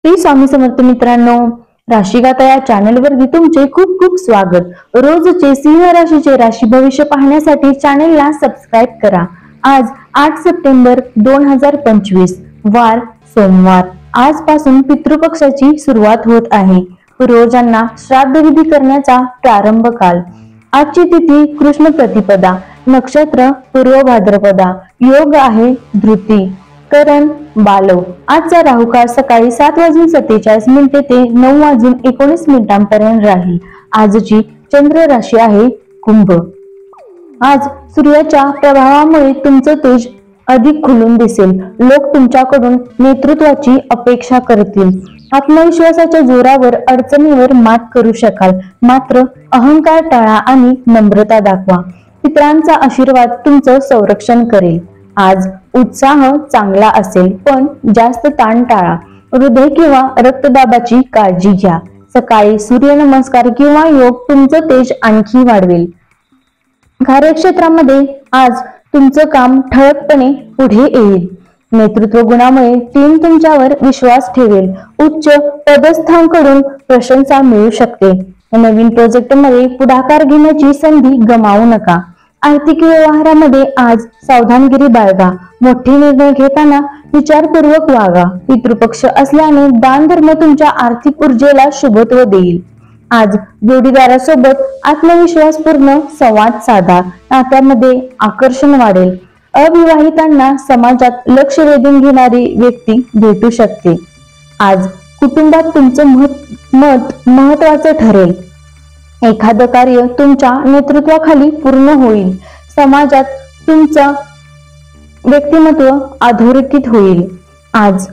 श्री स्वामी समर्थ मित्रांनो, राशीगाथा या चॅनलवरती तुमचे खूप खूप स्वागत। रोजचे सिंह राशीचे राशी भविष्य पाहण्यासाठी चॅनलला सबस्क्राइब करा। आज 8 सप्टेंबर 2025 वार सोमवार। आजपासून पितृपक्षाची सुरुवात होत आहे। पूर्वजांना श्राद्ध विधी करण्याचा प्रारंभ काल। आजची तिथी कृष्ण प्रतिपदा, नक्षत्र पूर्व भाद्रपदा, योग आहे धृती, करण बालव। आजचा राहुकाळ सकाळी 7:47 ते 9:19 पर्यंत राहील। आजची चंद्र राशी आहे कुंभ। आज सूर्याच्या प्रभावामुळे तुमचं तेज अधिक खुलून दिसेल। लोक तुमच्याकडून नेतृत्वाची अपेक्षा करतील। आत्मविश्वासाच्या जोरावर अडचणीवर मात करू शकाल, मात्र अहंकार टाळा आणि नम्रता दाखवा। पितरांचा आशीर्वाद तुमचं संरक्षण करेल। आज उत्साह चांगला असेल, पण जास्त ताण टाळा। हृदय किंवा रक्तदाबाची काळजी घ्या। सकाळी सूर्यनमस्कार किंवा योग तुमचं तेज आणखी वाढवेल। कार्यक्षेत्रामध्ये आज तुमचं काम ठळकपणे पुढे येईल। नेतृत्व गुणामुळे टीम तुमच्यावर विश्वास ठेवेल। उच्च पदस्थांकडून प्रशंसा मिळू शकते। नवीन प्रोजेक्टमध्ये पुढाकार घेण्याची संधी गमावू नका। आर्थिक व्यवहारामध्ये आज सावधानगिरी बाळगा। मोठे निर्णय घेताना विचारपूर्वक वागा। पितृपक्ष असल्याने दान धर्म तुमच्या आर्थिक ऊर्जेला शुभत्व देईल। आज जोडीदारासोबत आत्मविश्वासपूर्ण संवाद साधा, नात्यामध्ये आकर्षण वाढेल। अविवाहितांना समाजात लक्ष वेधून घेणारी व्यक्ती भेटू शकते। आज कुटुंबात तुमचं मत महत्वाचं ठरेल। एखादं कार्य तुमच्या नेतृत्वाखाली पूर्ण होईल। समाजात तुमचं व्यक्तिमत्व अधोरेखित होईल। आज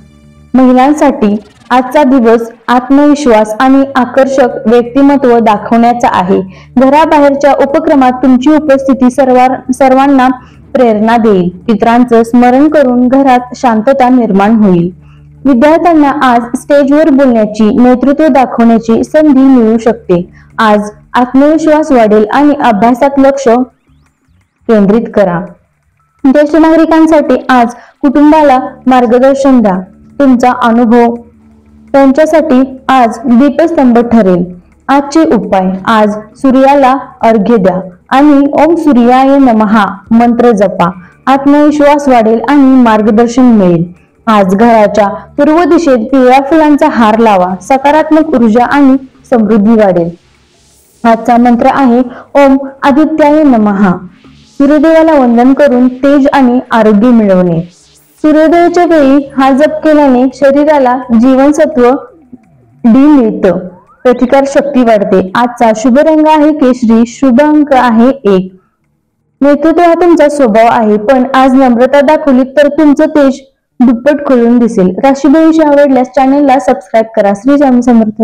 महिलांसाठी आजचा दिवस आत्मविश्वास आणि आकर्षक व्यक्तिमत्व दाखवण्याचा आहे। घराबाहेरच्या उपक्रमात तुमची उपस्थिती सर्वांना प्रेरणा देईल। पितरांचं स्मरण करून घरात शांतता निर्माण होईल। विद्यार्थ्यांना आज स्टेजवर बोलण्याची, नेतृत्व दाखवण्याची संधी मिळू शकते। आज आत्मविश्वास वाढेल आणि अभ्यासात लक्ष केंद्रित करा। ज्येष्ठ नागरिकांसाठी आज कुटुंबाला मार्गदर्शन द्या। तुमचा अनुभव त्यांच्यासाठी आज दीपस्तंभ ठरेल। आजचे उपाय, आज सूर्याला अर्घ्य द्या आणि ओम सूर्याय नमः मंत्र जपा। आत्मविश्वास वाढेल आणि मार्गदर्शन मिळेल। आज घराच्या पूर्व दिशेत पिवळ्या फुलांचा हार लावा। सकारात्मक ऊर्जा आणि समृद्धी वाढेल। आजचा मंत्र आहे ओम आदित्याय नमः। सूर्यदेवाला वंदन करून तेज आणि आरोग्य मिळवणे। सूर्योदयाच्या वेळी हा जप केल्याने शरीराला जीवनसत्व डी मिळतं, प्रतिकार शक्ती वाढते। आजचा शुभ रंग आहे केशरी, शुभ अंक आहे 1। नेतृत्व हा तुमचा स्वभाव आहे, पण आज नम्रता दाखवली तर तुमचं तेज दुप्पट खुलून दिसेल। राशी भविष्य आवडल्यास चॅनलला सबस्क्राइब करा। श्री स्वामी समर्थ।